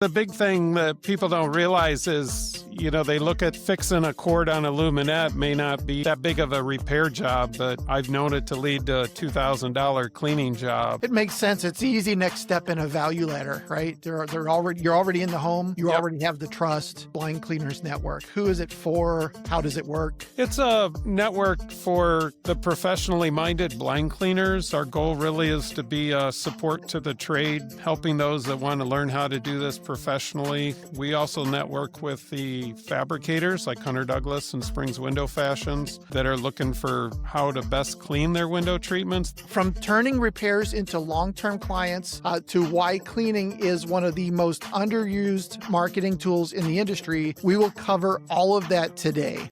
The big thing that people don't realize is, they look at fixing a cord on a luminette may not be that big of a repair job, but I've known it to lead to a $2,000 cleaning job. It makes sense. It's the easy next step in a value ladder, right? You're already in the home. You already have the trust. Blind Cleaners Network. Who is it for? How does it work? It's a network for the professionally minded blind cleaners. Our goal really is to be a support to the trade, helping those that want to learn how to do this professionally. We also network with the fabricators like Hunter Douglas and Springs Window Fashions that are looking for how to best clean their window treatments. From turning repairs into long-term clients to why cleaning is one of the most underused marketing tools in the industry, we will cover all of that today.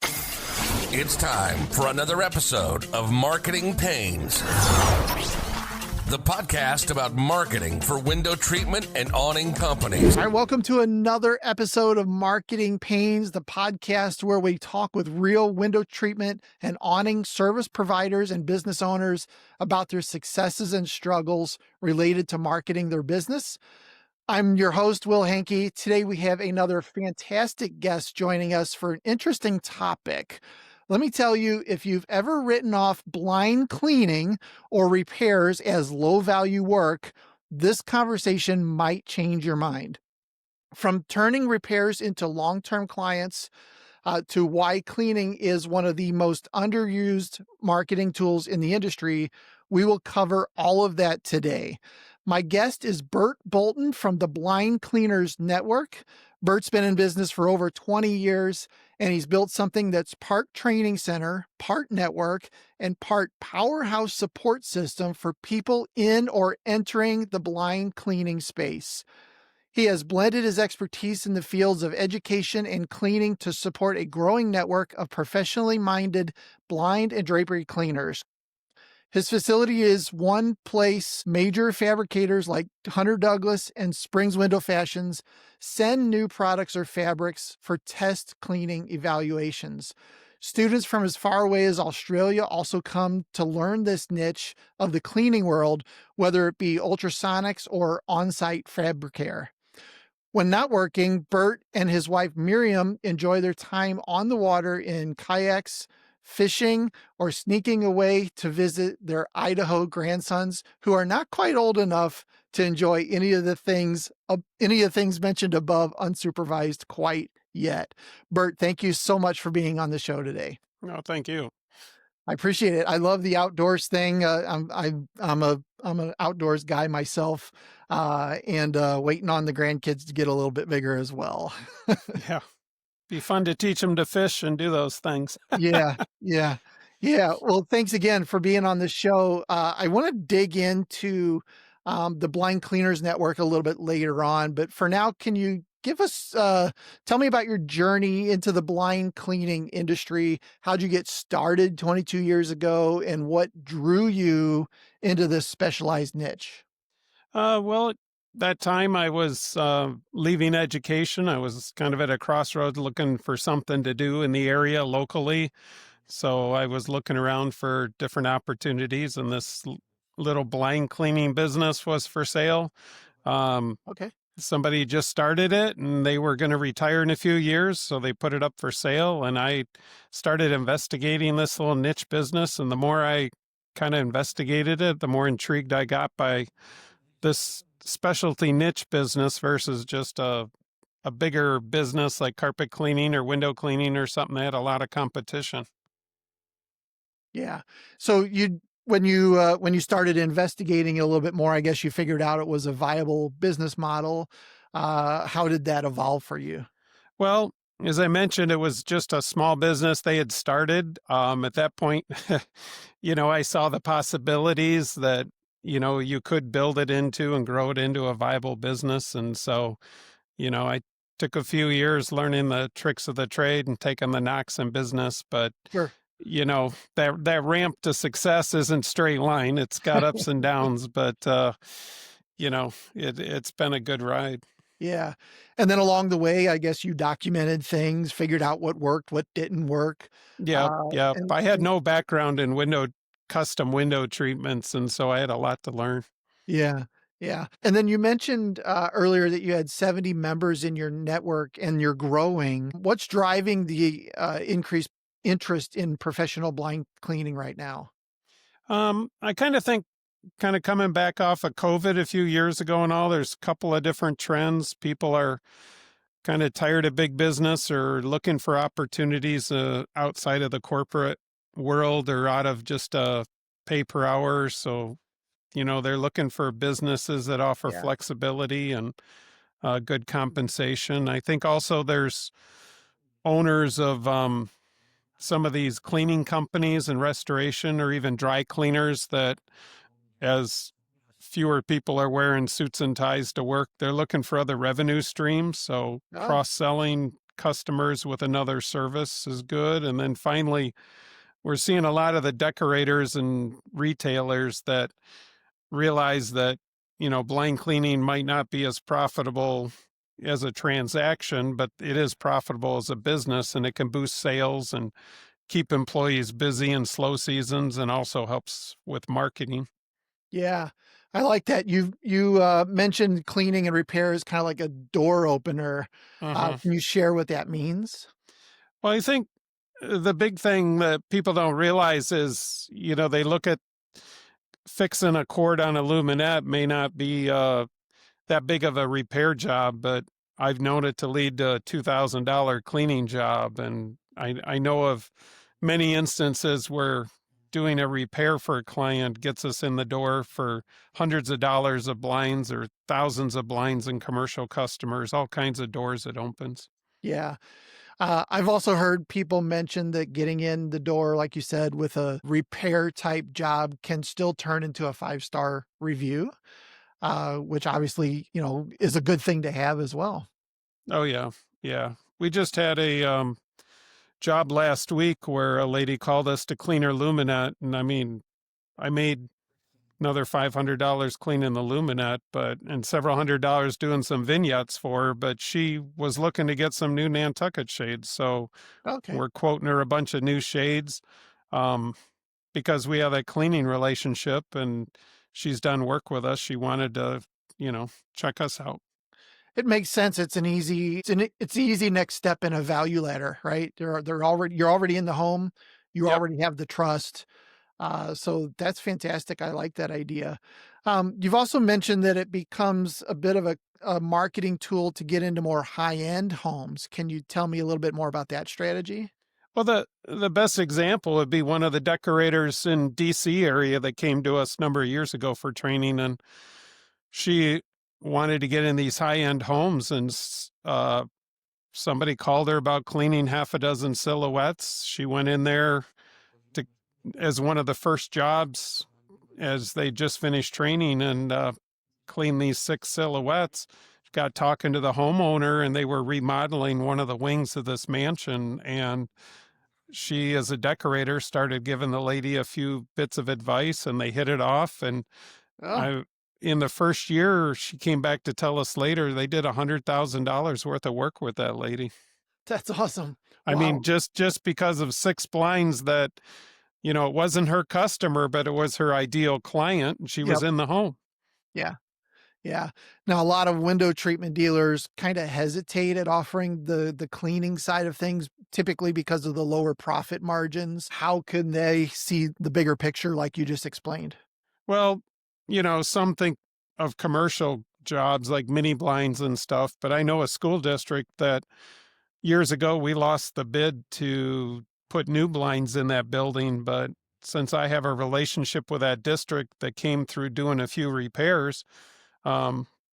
It's time for another episode of Marketing Pains, the podcast about marketing for window treatment and awning companies. All right, welcome to another episode of Marketing Pains, the podcast where we talk with real window treatment and awning service providers and business owners about their successes and struggles related to marketing their business. I'm your host, Will Hanke. Today we have another fantastic guest joining us for an interesting topic. Let me tell you, if you've ever written off blind cleaning or repairs as low-value work, this conversation might change your mind. From turning repairs into long-term clients to why cleaning is one of the most underused marketing tools in the industry, we will cover all of that today. My guest is Bert Bolton from the Blind Cleaners Network. Bert's been in business for over 20 years, and he's built something that's part training center, part network, and part powerhouse support system for people in or entering the blind cleaning space. He has blended his expertise in the fields of education and cleaning to support a growing network of professionally minded blind and drapery cleaners. His facility is one place major fabricators like Hunter Douglas and Springs Window Fashions send new products or fabrics for test cleaning evaluations. Students from as far away as Australia also come to learn this niche of the cleaning world, whether it be ultrasonics or on-site fabric care. When not working, Bert and his wife Miriam enjoy their time on the water in kayaks, fishing, or sneaking away to visit their Idaho grandsons who are not quite old enough to enjoy any of the things mentioned above unsupervised quite yet. Bert, thank you so much for being on the show today. No, thank you. I appreciate it. I love the outdoors thing. I'm an outdoors guy myself, and waiting on the grandkids to get a little bit bigger as well. Yeah. Be fun to teach them to fish and do those things. Yeah. Well, thanks again for being on the show. I want to dig into the Blind Cleaners Network a little bit later on, but for now, can you give us, tell me about your journey into the blind cleaning industry? How'd you get started 22 years ago, and what drew you into this specialized niche? Well, that time I was leaving education. I was kind of at a crossroads looking for something to do in the area locally. So I was looking around for different opportunities, and this little blind cleaning business was for sale. Okay. Somebody just started it, and they were going to retire in a few years, so they put it up for sale, and I started investigating this little niche business, and the more I kind of investigated it, the more intrigued I got by this specialty niche business versus just a bigger business like carpet cleaning or window cleaning or something that had a lot of competition. Yeah. So when you started investigating a little bit more, I guess you figured out it was a viable business model. How did that evolve for you? Well, as I mentioned, it was just a small business they had started. At that point, I saw the possibilities that you could build it into and grow it into a viable business. And so, I took a few years learning the tricks of the trade and taking the knocks in business. But, Sure. That ramp to success isn't straight line. It's got ups and downs, but, it's been a good ride. Yeah. And then along the way, I guess you documented things, figured out what worked, what didn't work. Yeah. I had no background in custom window treatments, and so I had a lot to learn. Yeah. Yeah. And then you mentioned earlier that you had 70 members in your network and you're growing. What's driving the increased interest in professional blind cleaning right now? I kind of think, kind of coming back off of COVID a few years ago and all, there's a couple of different trends. People are kind of tired of big business or looking for opportunities outside of the corporate world or out of just pay per hour. So, they're looking for businesses that offer Yeah. flexibility and good compensation. I think also there's owners of some of these cleaning companies and restoration or even dry cleaners that, as fewer people are wearing suits and ties to work, they're looking for other revenue streams. So Oh, cross-selling customers with another service is good. And then finally, we're seeing a lot of the decorators and retailers that realize that, blind cleaning might not be as profitable as a transaction, but it is profitable as a business and it can boost sales and keep employees busy in slow seasons and also helps with marketing. yeah. I like that. You mentioned cleaning and repair is kind of like a door opener. Uh-huh. Can you share what that means? Well, I think the big thing that people don't realize is, they look at fixing a cord on a luminette may not be that big of a repair job, but I've known it to lead to a $2,000 cleaning job. And I know of many instances where doing a repair for a client gets us in the door for hundreds of dollars of blinds or thousands of blinds and commercial customers, all kinds of doors it opens. Yeah. I've also heard people mention that getting in the door, like you said, with a repair type job can still turn into a 5-star review, which obviously, is a good thing to have as well. Oh, yeah. Yeah. We just had a job last week where a lady called us to clean her luminette. And I mean, I made another $500 cleaning the luminette, and several $100 doing some vignettes for her. But she was looking to get some new Nantucket shades, so Okay. we're quoting her a bunch of new shades, um, because we have a cleaning relationship, and she's done work with us. She wanted to, check us out. It makes sense. It's the easy next step in a value ladder, right? You're already in the home. You Yep. already have the trust. So that's fantastic. I like that idea. You've also mentioned that it becomes a bit of a marketing tool to get into more high-end homes. Can you tell me a little bit more about that strategy? Well, the best example would be one of the decorators in DC area that came to us a number of years ago for training, and she wanted to get in these high-end homes, and somebody called her about cleaning half a dozen silhouettes. She went in there to as one of the first jobs as they just finished training and cleaned these 6 silhouettes. Got talking to the homeowner, and they were remodeling one of the wings of this mansion, and she, as a decorator, started giving the lady a few bits of advice, and they hit it off. And Oh, I, in the first year, she came back to tell us later they did $100,000 worth of work with that lady. that's awesome. I mean, Wow. just because of 6 blinds that, it wasn't her customer, but it was her ideal client, and she was Yep. in the home. Yeah. Yeah. Now, a lot of window treatment dealers kind of hesitate at offering the cleaning side of things, typically because of the lower profit margins. How can they see the bigger picture, like you just explained? Well, some think of commercial jobs like mini blinds and stuff, but I know a school district that years ago we lost the bid to put new blinds in that building, but since I have a relationship with that district that came through doing a few repairs,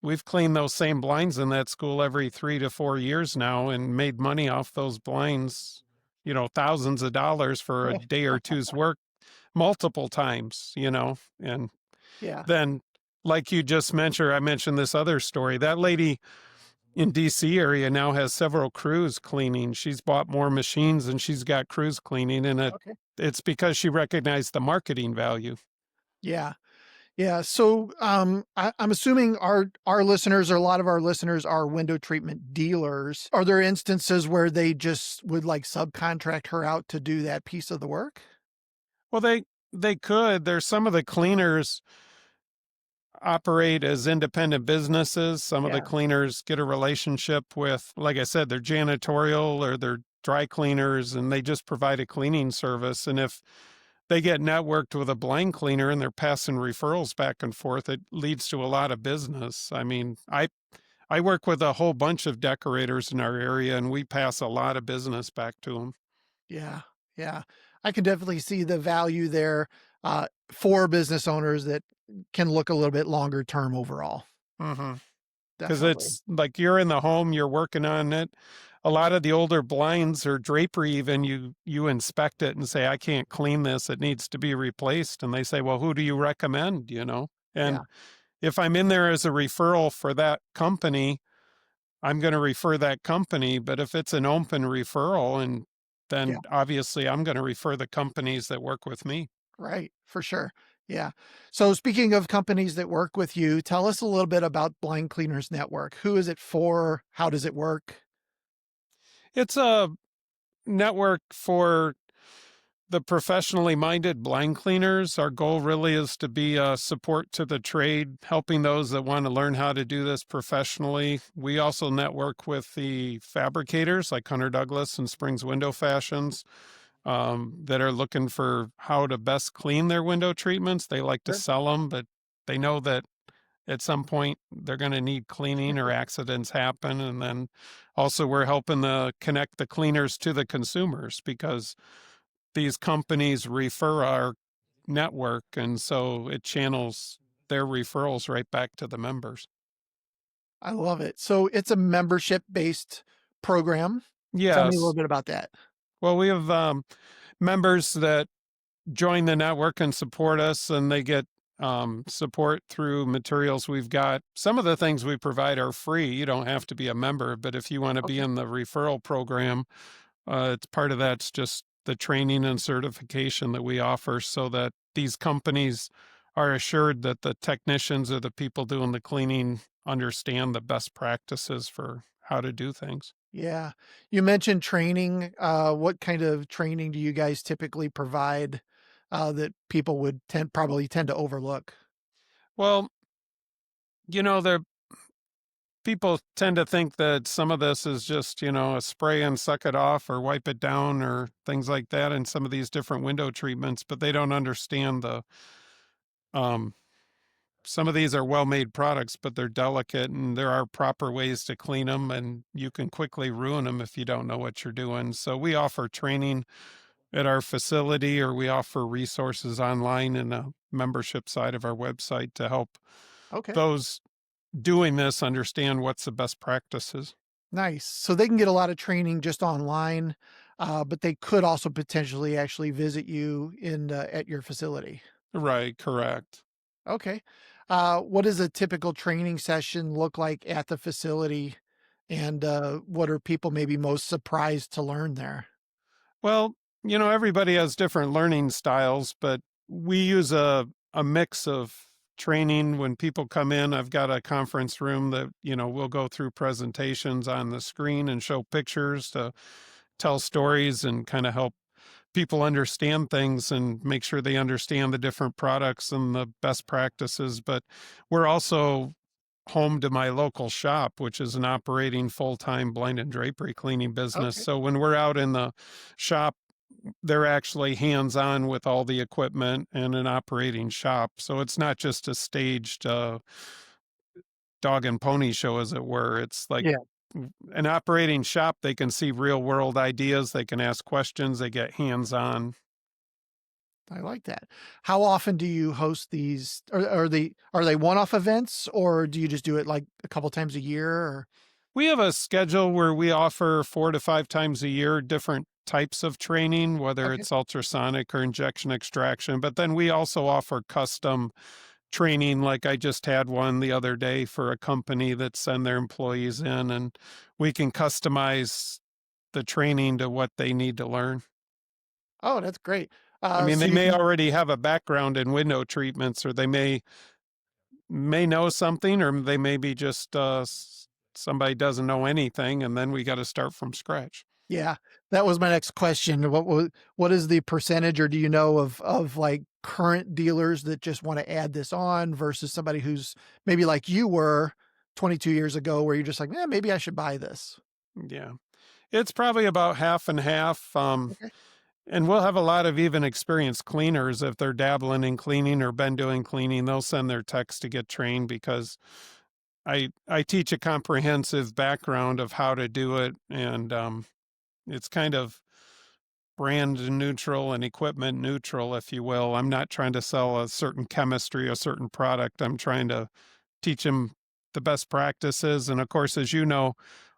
we've cleaned those same blinds in that school every 3 to 4 years now and made money off those blinds, thousands of dollars for a day or two's work multiple times, and Yeah. then, like you just mentioned, I mentioned this other story. That lady in DC area now has several crews cleaning. She's bought more machines and she's got crews cleaning, and Okay. it's because she recognized the marketing value. Yeah. Yeah. So I'm assuming our listeners, or a lot of our listeners, are window treatment dealers. Are there instances where they just would like subcontract her out to do that piece of the work? Well, they could. There's some of the cleaners. operate as independent businesses. Some of the Yeah. cleaners get a relationship with, like I said, their janitorial or their dry cleaners, and they just provide a cleaning service. And if they get networked with a blind cleaner and they're passing referrals back and forth, it leads to a lot of business. I mean, I work with a whole bunch of decorators in our area, and we pass a lot of business back to them. Yeah. Yeah. I can definitely see the value there for business owners that can look a little bit longer term overall. Because Definitely. it's like you're in the home, you're working on it. A lot of the older blinds or drapery, even you inspect it and say, I can't clean this, it needs to be replaced. And they say, well, who do you recommend? Yeah. And if I'm in there as a referral for that company, I'm going to refer that company. But if it's an open referral, and Yeah. then obviously I'm going to refer the companies that work with me. Right. For sure. Yeah. So speaking of companies that work with you, tell us a little bit about Blind Cleaners Network. Who is it for? How does it work? It's a network for the professionally minded blind cleaners. Our goal really is to be a support to the trade, helping those that want to learn how to do this professionally. We also network with the fabricators like Hunter Douglas and Springs Window Fashions, that are looking for how to best clean their window treatments. They like to Sure. sell them, but they know that at some point they're going to need cleaning or accidents happen. And then also we're helping the connect the cleaners to the consumers, because these companies refer our network, and so it channels their referrals right back to the members. I love it. So it's a membership based program. Tell me a little Yes. bit about that. Well, we have members that join the network and support us, and they get support through materials we've got. Some of the things we provide are free. You don't have to be a member, but if you want to be Okay. in the referral program, it's part of that's just the training and certification that we offer, so that these companies are assured that the technicians or the people doing the cleaning understand the best practices for how to do things. Yeah. You mentioned training. What kind of training do you guys typically provide that people would probably tend to overlook? Well, the people tend to think that some of this is just, a spray and suck it off or wipe it down or things like that in some of these different window treatments, but they don't understand um, some of these are well-made products, but they're delicate, and there are proper ways to clean them, and you can quickly ruin them if you don't know what you're doing. So we offer training at our facility, or we offer resources online in the membership side of our website to help Okay. those doing this understand what's the best practices. Nice. So they can get a lot of training just online, but they could also potentially actually visit you in at your facility. Right, correct. Okay. What does a typical training session look like at the facility? And what are people maybe most surprised to learn there? Well, everybody has different learning styles, but we use a mix of training. When people come in, I've got a conference room that, we'll go through presentations on the screen and show pictures to tell stories and kind of help people understand things and make sure they understand the different products and the best practices. But we're also home to my local shop, which is an operating full-time blind and drapery cleaning business. Okay. So when we're out in the shop, they're actually hands-on with all the equipment and an operating shop. So it's not just a staged dog and pony show, as it were. It's like Yeah, an operating shop. They can see real world ideas. They can ask questions. They get hands-on. I like that. How often do you host these? Are they one-off events, or do you just do it like a couple times a year? Or We have a schedule where we offer 4 to 5 times a year different types of training, whether okay, it's ultrasonic or injection extraction. But then we also offer custom training. Like I just had one the other day for a company that send their employees in, and we can customize the training to what they need to learn. oh, that's great. I mean, So they you may can already have a background in window treatments, or they may know something, or they may be just somebody doesn't know anything, and then we got to start from scratch. Yeah, that was my next question. What is the percentage, or do you know of like current dealers that just want to add this on versus somebody who's maybe like you were 22 years ago, where you're just like, maybe I should buy this. Yeah. It's probably about half and half. Okay, And we'll have a lot of even experienced cleaners if they're dabbling in cleaning or been doing cleaning. They'll send their techs to get trained because I teach a comprehensive background of how to do it, and it's kind of brand neutral and equipment neutral, if you will. I'm not trying to sell a certain chemistry, a certain product. I'm trying to teach them the best practices. And of course, as you know,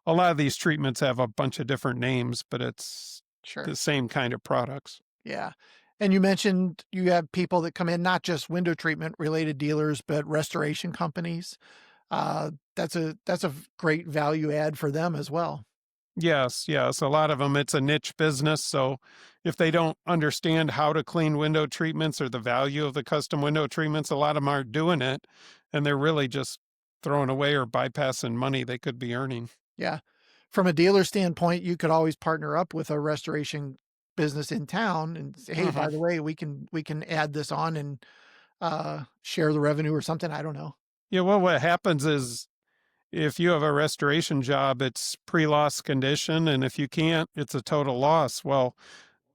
a lot of these treatments have a bunch of different names, but it's sure. the same kind of products. Yeah. And you mentioned you have people that come in, not just window treatment related dealers, but restoration companies. That's a great value add for them as well. Yes, yes. A lot of them, it's a niche business. So if they don't understand how to clean window treatments or the value of the custom window treatments, a lot of them aren't doing it. And they're really just throwing away or bypassing money they could be earning. Yeah. From a dealer standpoint, you could always partner up with a restoration business in town and say, hey, by Hmm. the way, we can add this on and share the revenue or something. I don't know. Yeah, well, what happens is if you have a restoration job, it's pre-loss condition. And if you can't, it's a total loss. Well,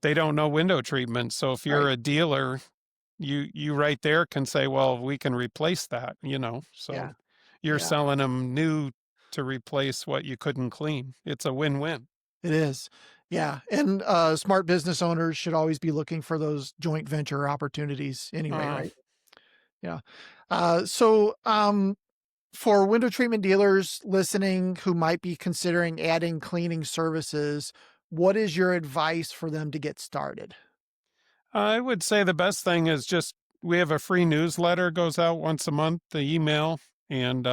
they don't know window treatment. So if you're Right. a dealer, you right there can say, well, we can replace that, so Yeah. you're Yeah. selling them new to replace what you couldn't clean. It's a win-win. It is. Yeah. And smart business owners should always be looking for those joint venture opportunities anyway, uh, right? Yeah. So for window treatment dealers listening who might be considering adding cleaning services, what is your advice for them to get started? I would say the best thing is just we have a free newsletter goes out once a month, the email, and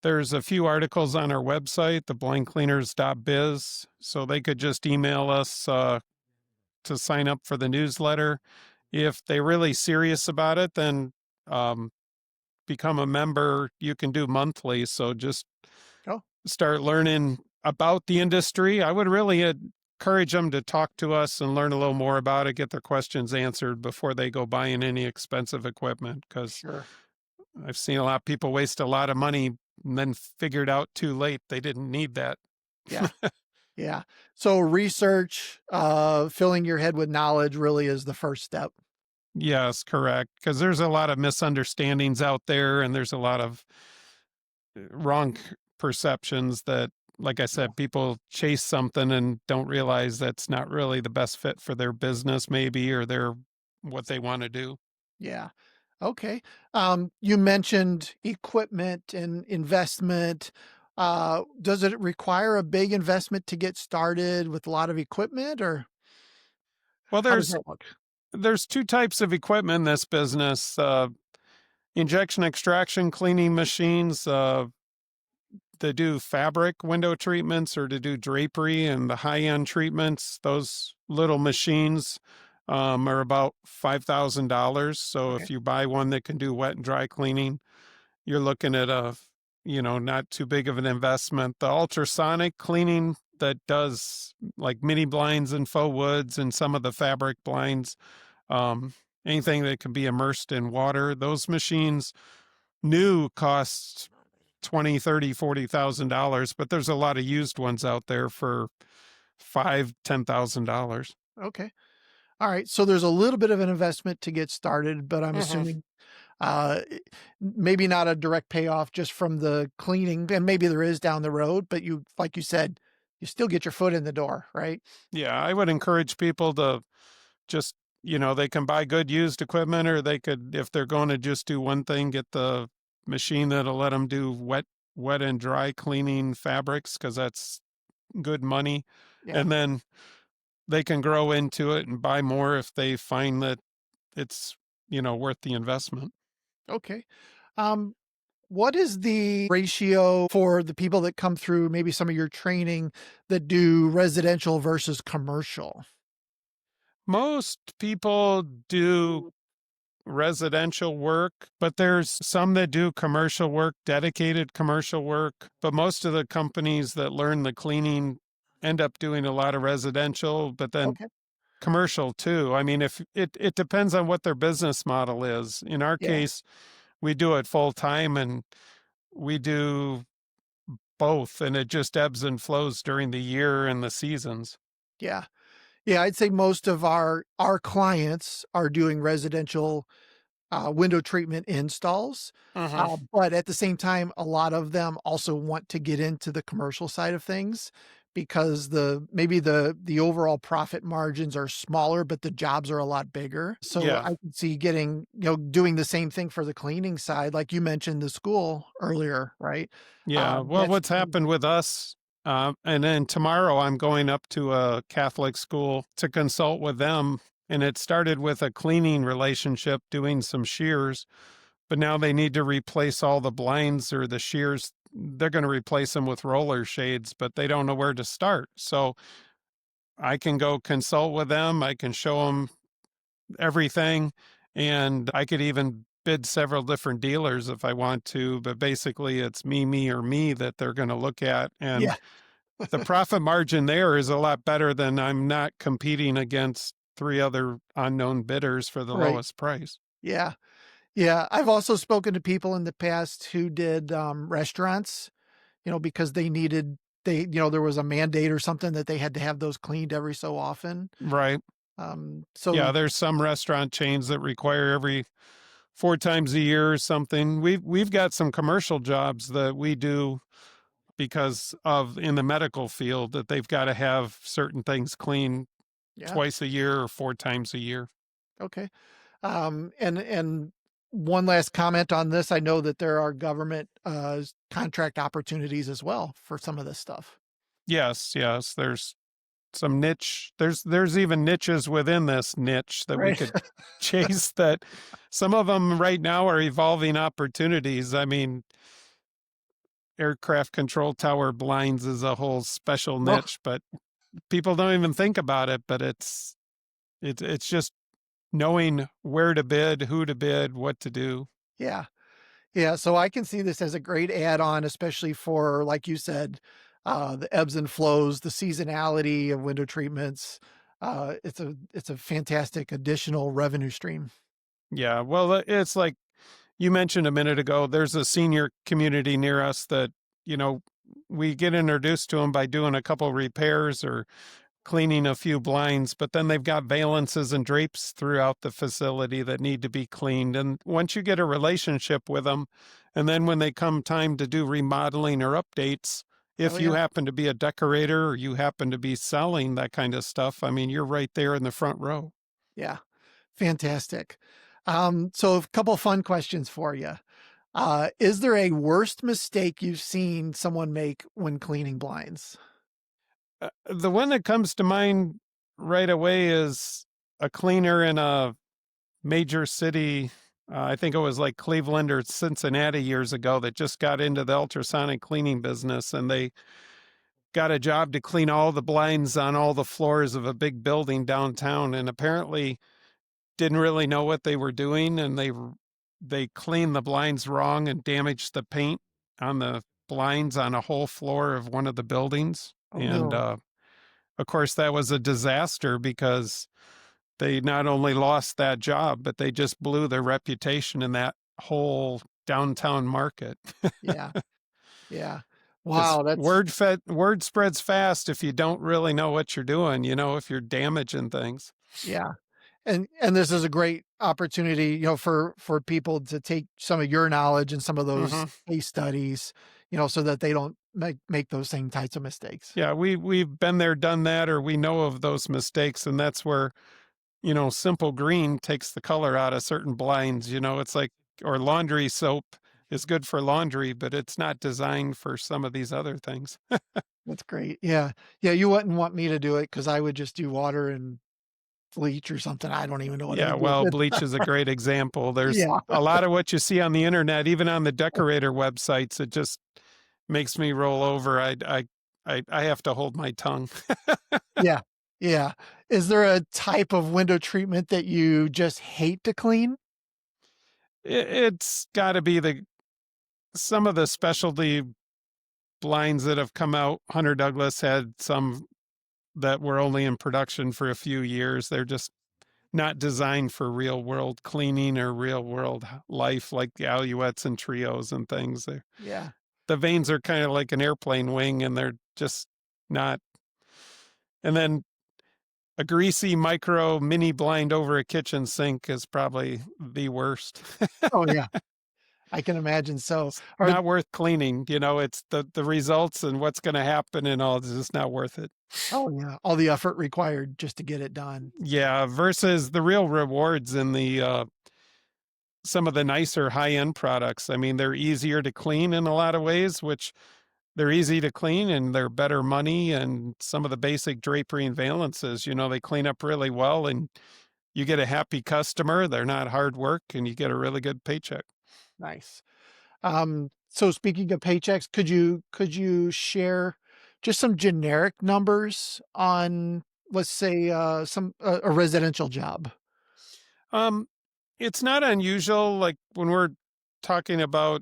there's a few articles on our website, theblinecleaners.biz, so they could just email us to sign up for the newsletter. If they're really serious about it, then um, become a member. You can do monthly. So just Oh, start learning about the industry. I would really encourage them to talk to us and learn a little more about it, get their questions answered before they go buying any expensive equipment. Because sure. I've seen a lot of people waste a lot of money and then figured out too late they didn't need that. Yeah. Yeah. So research, filling your head with knowledge really is the first step. Yes, correct. Because there's a lot of misunderstandings out there, and there's a lot of wrong perceptions that, like I Yeah. said, people chase something and don't realize that's not really the best fit for their business, maybe, or their what they want to do. Yeah. Okay. You mentioned equipment and investment. Does it require a big investment to get started with a lot of equipment, or Well, how does there's that look? there's two types of equipment in this business: injection extraction cleaning machines. To do fabric window treatments or to do drapery and the high end treatments, those little machines are about $5,000. So Okay. if you buy one that can do wet and dry cleaning, you're looking at not too big of an investment. The ultrasonic cleaning that does like mini blinds and faux woods and some of the fabric blinds, um, anything that can be immersed in water, those machines new costs 20, 30, 40,000 dollars, but there's a lot of used ones out there for $5,000, $10,000. Okay. All right. So there's a little bit of an investment to get started, but I'm Mm-hmm. assuming uh, maybe not a direct payoff just from the cleaning, and maybe there is down the road, but like you said, you still get your foot in the door, right? Yeah, I would encourage people to just, they can buy good used equipment, or they could, if they're going to just do one thing, get the machine that'll let them do wet and dry cleaning fabrics, because that's good money. Yeah. And then they can grow into it and buy more if they find that it's, worth the investment. Okay. Um, what is the ratio for the people that come through maybe some of your training that do residential versus commercial? Most people do residential work, but there's some that do commercial work, dedicated commercial work. But most of the companies that learn the cleaning end up doing a lot of residential, but then Okay. commercial too. I mean, if it depends on what their business model is. In our Yeah. case, we do it full time and we do both, and it just ebbs and flows during the year and the seasons. Yeah. Yeah, I'd say most of our clients are doing residential window treatment installs. Hmm. But at the same time, a lot of them also want to get into the commercial side of things because maybe the overall profit margins are smaller, but the jobs are a lot bigger. So Yeah. I can see getting, doing the same thing for the cleaning side, like you mentioned the school earlier, right? Yeah. Well, That's what's happened with us, and then tomorrow I'm going up to a Catholic school to consult with them. And it started with a cleaning relationship, doing some shears, but now they need to replace all the blinds or the shears. They're going to replace them with roller shades, but they don't know where to start. So I can go consult with them. I can show them everything, and I could even bid several different dealers if I want to, but basically it's me, or me that they're going to look at. And yeah, the profit margin there is a lot better than I'm not competing against three other unknown bidders for the right. lowest price. Yeah. Yeah. I've also spoken to people in the past who did restaurants, because there was a mandate or something that they had to have those cleaned every so often. Right. Yeah, So there's some restaurant chains that require every 4 times a year or something. We've got some commercial jobs that we do because of in the medical field that they've got to have certain things cleaned yeah, twice a year or 4 times a year. okay. And one last comment on this. I know that there are government contract opportunities as well for some of this stuff. Yes, yes. There's some niche. There's even niches within this niche that we Right. could chase. That some of them right now are evolving opportunities. I mean, aircraft control tower blinds is a whole special Oh, niche, but people don't even think about it. But it's just knowing where to bid, who to bid, what to do. yeah. Yeah. So I can see this as a great add on, especially for, like you said, the ebbs and flows, the seasonality of window treatments. It's a fantastic additional revenue stream. Yeah, well, it's like you mentioned a minute ago, there's a senior community near us that, you know, we get introduced to them by doing a couple repairs or cleaning a few blinds, but then they've got valances and drapes throughout the facility that need to be cleaned. And once you get a relationship with them, and then when they come time to do remodeling or updates, Oh if you yeah. happen to be a decorator or you happen to be selling that kind of stuff, I mean, you're right there in the front row. Yeah. Fantastic. So a couple fun questions for you. Is there a worst mistake you've seen someone make when cleaning blinds? The one that comes to mind right away is a cleaner in a major city. I think it was like Cleveland or Cincinnati years ago that just got into the ultrasonic cleaning business, and they got a job to clean all the blinds on all the floors of a big building downtown, and apparently didn't really know what they were doing, and they cleaned the blinds wrong and damaged the paint on the blinds on a whole floor of one of the buildings. Oh And no. of course, that was a disaster because they not only lost that job, but they just blew their reputation in that whole downtown market. Yeah. Yeah. Because Wow. That's word spreads fast if you don't really know what you're doing, you know, if you're damaging things. yeah. And this is a great opportunity, for people to take some of your knowledge and some of those Hmm. case studies, so that they don't make those same types of mistakes. Yeah, we've been there, done that, or we know of those mistakes, and that's where, you know, simple green takes the color out of certain blinds. You know, it's like, or laundry soap is good for laundry, but it's not designed for some of these other things. That's great. Yeah. Yeah. You wouldn't want me to do it because I would just do water and bleach or something. I don't even know what I Yeah, would do well, with bleach is a great example. There's Yeah. a lot of what you see on the internet, even on the decorator websites. It just makes me roll over. I have to hold my tongue. Yeah. Yeah. Is there a type of window treatment that you just hate to clean? It's got to be some of the specialty blinds that have come out. Hunter Douglas had some that were only in production for a few years. They're just not designed for real world cleaning or real world life like the alouettes and trios and things. Yeah. The vanes are kind of like an airplane wing and they're just not. And then a greasy micro mini blind over a kitchen sink is probably the worst. Oh, yeah. I can imagine so. It's Are not worth cleaning. It's the results and what's going to happen and all. It's just not worth it. Oh, yeah. All the effort required just to get it done. Yeah, versus the real rewards in the some of the nicer high-end products. I mean, they're easier to clean in a lot of ways, which they're easy to clean and they're better money. And some of the basic drapery and valances, they clean up really well and you get a happy customer. They're not hard work and you get a really good paycheck. Nice. So speaking of paychecks, could you share just some generic numbers on, let's say, a residential job? Um, it's not unusual, like when we're talking about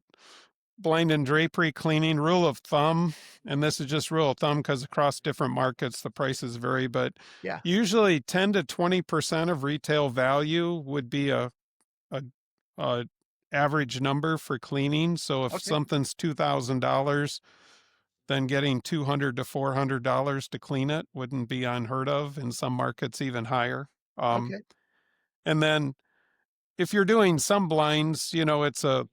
blind and drapery cleaning, rule of thumb, and this is just rule of thumb because across different markets the prices vary, but Yeah. usually 10 to 20% of retail value would be a, a average number for cleaning. So if Okay. something's $2,000, then getting $200 to $400 to clean it wouldn't be unheard of. In some markets, even higher. Um, Okay. and then if you're doing some blinds, it's a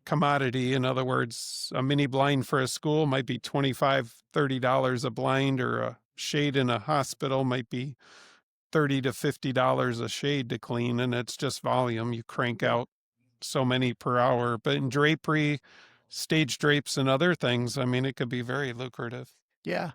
commodity. In other words, a mini blind for a school might be $25, $30 a blind, or a shade in a hospital might be $30 to $50 a shade to clean. And it's just volume. You crank Yeah. out so many per hour. But in drapery, stage drapes and other things, I mean, it could be very lucrative. Yeah.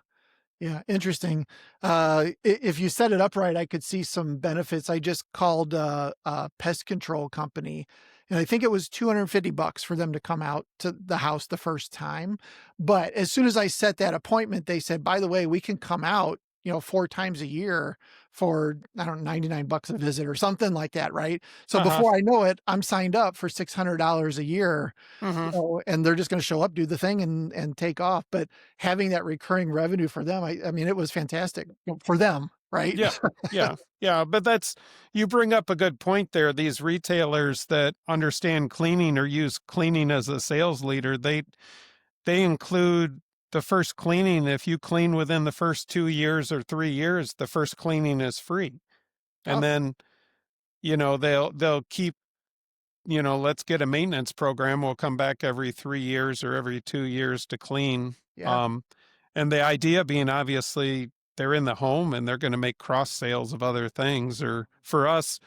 Yeah, interesting. If you set it up right, I could see some benefits. I just called a pest control company, and I think it was $250 for them to come out to the house the first time. But as soon as I set that appointment, they said, "By the way, we can come out, 4 times a year for, I don't know, $99 a visit or something like that." Right. So Uh-huh. before I know it, I'm signed up for $600 a year, Hmm. and they're just going to show up, do the thing, and take off. But having that recurring revenue for them, I mean, it was fantastic, for them, right? Yeah. Yeah. Yeah. But you bring up a good point there. These retailers that understand cleaning or use cleaning as a sales leader, they include the first cleaning. If you clean within the first 2 years or 3 years, the first cleaning is free. And Oh, then, they'll keep, let's get a maintenance program. We'll come back every 3 years or every 2 years to clean. yeah, Um, and the idea being obviously they're in the home and they're going to make cross sales of other things. Or for us,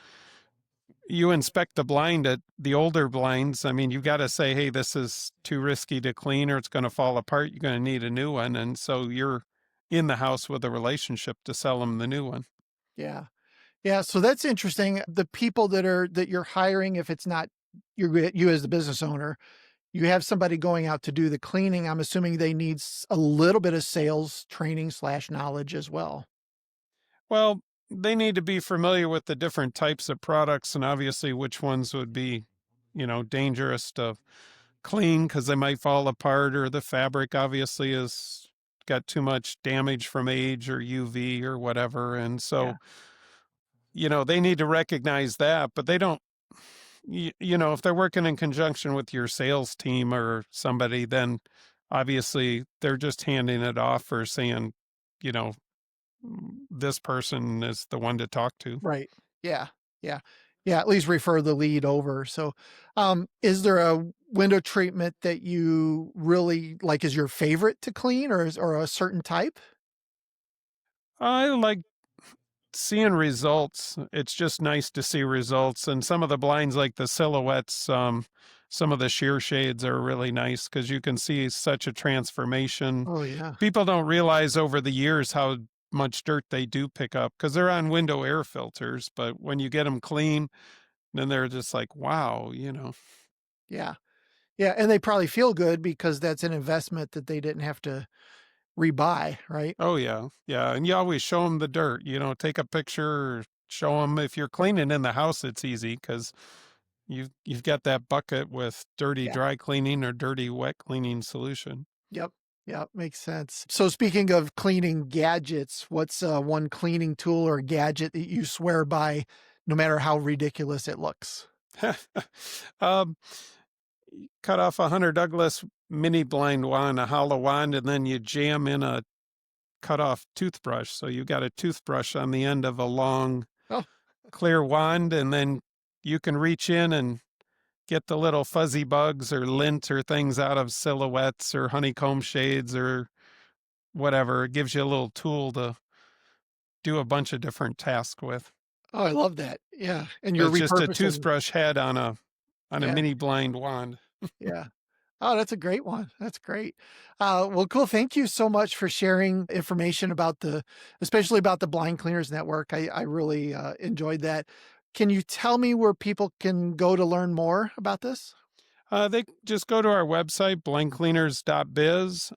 you inspect the blind at the older blinds. I mean, you got to say, hey, this is too risky to clean or it's going to fall apart. You're going to need a new one. And so you're in the house with a relationship to sell them the new one. yeah, yeah. So that's interesting. The people that you're hiring, if it's not you as the business owner, you have somebody going out to do the cleaning. I'm assuming they need a little bit of sales training slash knowledge as well. Well, they need to be familiar with the different types of products and obviously which ones would be, dangerous to clean because they might fall apart, or the fabric obviously is got too much damage from age or UV or whatever. And Yeah, so, they need to recognize that, but they don't, if they're working in conjunction with your sales team or somebody, then obviously they're just handing it off or saying, you know, this person is the one to talk to. right. Yeah, yeah, yeah. At least refer the lead over. So, is there a window treatment that you really like? Is your favorite to clean, or a certain type? I like seeing results. It's just nice to see results. And some of the blinds, like the silhouettes, some of the sheer shades are really nice because you can see such a transformation. Oh yeah, People don't realize over the years how much dirt they do pick up because they're on window air filters. But when you get them clean, then they're just like, wow. yeah, yeah. And they probably feel good because that's an investment that they didn't have to rebuy, right? Oh, yeah. Yeah. And you always show them the dirt, take a picture, or show them. If you're cleaning in the house, it's easy because you've got that bucket with dirty Yeah. dry cleaning or dirty wet cleaning solution. Yep. Yeah, makes sense. So speaking of cleaning gadgets, what's one cleaning tool or gadget that you swear by no matter how ridiculous it looks? um, cut off a Hunter Douglas mini blind wand, a hollow wand, and then you jam in a cut off toothbrush. So you got a toothbrush on the end of a long Oh, clear wand, and then you can reach in and get the little fuzzy bugs or lint or things out of silhouettes or honeycomb shades or whatever. It gives you a little tool to do a bunch of different tasks with. oh, I love that. Yeah. And But you're it's just a repurposing. toothbrush head on a Yeah. mini blind wand. Yeah. Oh, that's a great one. That's great. Well, cool. Thank you so much for sharing information about especially about the Blind Cleaners Network. I really enjoyed that. Can you tell me where people can go to learn more about this? They just go to our website, blindcleaners.biz.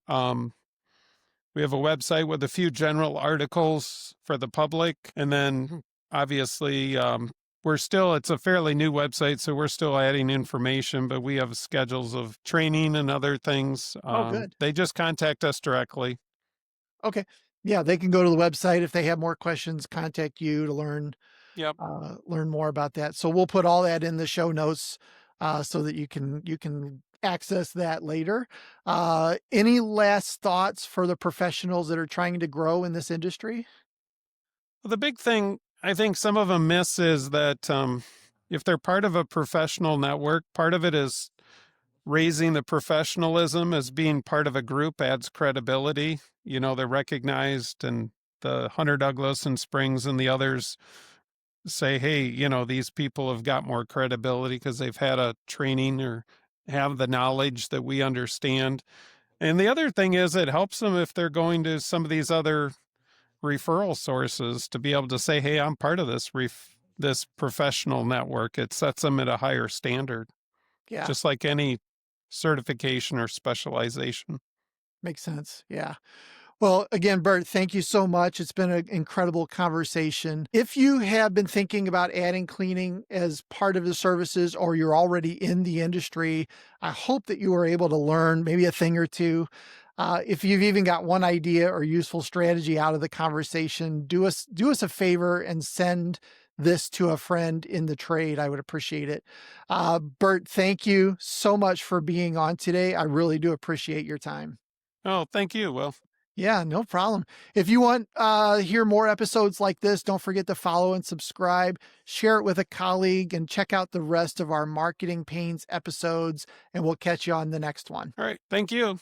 We have a website with a few general articles for the public. And then obviously, it's a fairly new website, so we're still adding information, but we have schedules of training and other things. Oh, good. They just contact us directly. Okay. Yeah, they can go to the website if they have more questions, contact you to Yep. learn more about that. So we'll put all that in the show notes so that you can access that later. Any last thoughts for the professionals that are trying to grow in this industry? Well, the big thing I think some of them miss is that if they're part of a professional network, part of it is raising the professionalism as being part of a group adds credibility. They're recognized, and the Hunter Douglas and Springs and the others say, hey, these people have got more credibility because they've had a training or have the knowledge that we understand. And the other thing is it helps them if they're going to some of these other referral sources to be able to say, hey, I'm part of this professional network. It sets them at a higher standard, Yeah, just like any certification or specialization. makes sense. Yeah. Well, again, Bert, thank you so much. It's been an incredible conversation. If you have been thinking about adding cleaning as part of the services or you're already in the industry, I hope that you were able to learn maybe a thing or two. If you've even got one idea or useful strategy out of the conversation, do us a favor and send this to a friend in the trade. I would appreciate it. Bert, thank you so much for being on today. I really do appreciate your time. Oh, thank you. Well, Yeah, no problem. If you want hear more episodes like this, don't forget to follow and subscribe, share it with a colleague, and check out the rest of our Marketing Pains episodes, and we'll catch you on the next one. all right. Thank you.